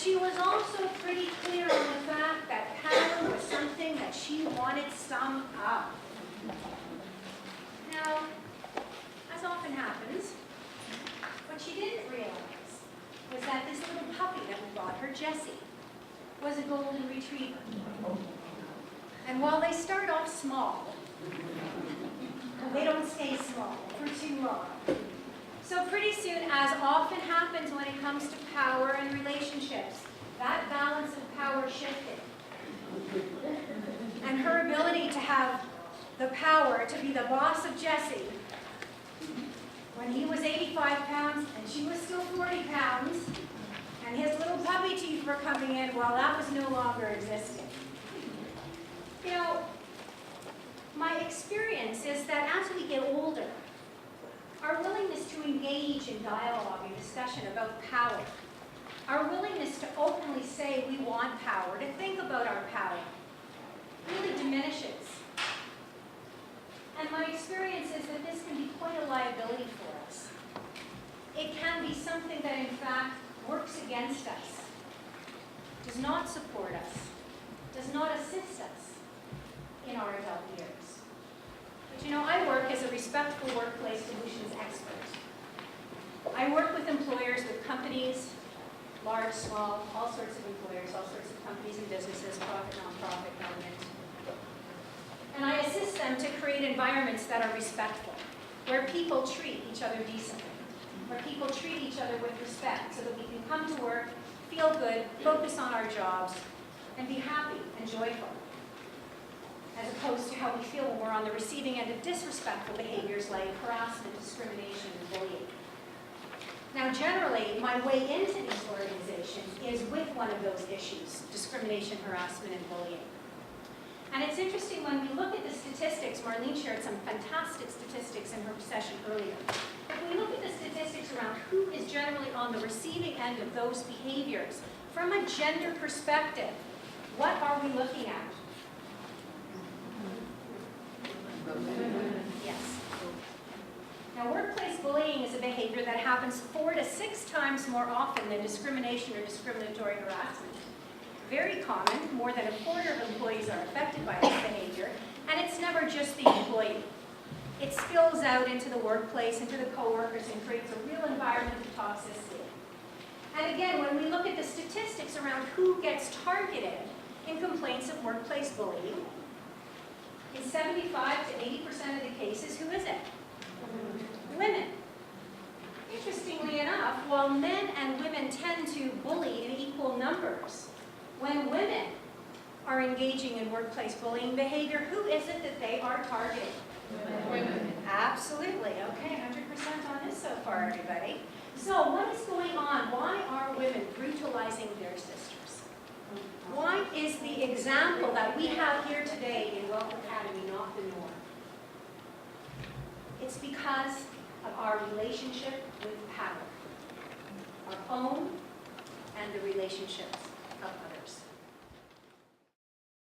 she was also pretty clear on the fact that power was something that she wanted some of. Now, as often happens, what she didn't realize was that this little puppy that we bought her, Jessie, was a golden retriever. And while they start off small, they don't stay small for too long. So pretty soon, as often happens when it comes to power and relationships, that balance of power shifted. And her ability to have the power to be the boss of Jesse, when he was 85 pounds and she was still 40 pounds, and his little puppy teeth were coming in, while that was no longer existing. You know, my experience is that as we get older, our willingness to engage in dialogue and discussion about power, our willingness to openly say we want power, to think about our power, really diminishes. And my experience is that this can be quite a liability for us. It can be something that in fact works against us, does not support us, does not assist us in our adult years. But you know, I work as a respectful workplace solutions expert. I work with employers, with companies, large, small, all sorts of employers, all sorts of companies and businesses, profit, nonprofit, government. And I assist them to create environments that are respectful, where people treat each other decently, where people treat each other with respect, so that we can come to work, feel good, focus on our jobs, and be happy and joyful, as opposed to how we feel when we're on the receiving end of disrespectful behaviors like harassment, discrimination, and bullying. Now, generally, my way into these organizations is with one of those issues, discrimination, harassment, and bullying. And it's interesting, when we look at the statistics, Marlene shared some fantastic statistics in her session earlier. If we look at the statistics around who is generally on the receiving end of those behaviors, from a gender perspective, what are we looking at? Yes. Now, workplace bullying is a behavior that happens 4 to 6 times more often than discrimination or discriminatory harassment. Very common, more than a quarter of employees are affected by this behavior, and it's never just the employee. It spills out into the workplace, into the coworkers, and creates a real environment of toxicity. And again, when we look at the statistics around who gets targeted in complaints of workplace bullying, in 75 to 80% of the cases, who is it? Women. Interestingly enough, while men and women tend to bully in equal numbers, when women are engaging in workplace bullying behavior, who is it that they are targeting? Women. Absolutely. Okay, 100% on this so far, everybody. So what is going on? Why are women brutalizing their sisters? Why is the example that we have here today in Wealth Academy not the norm? It's because of our relationship with power, our own and the relationships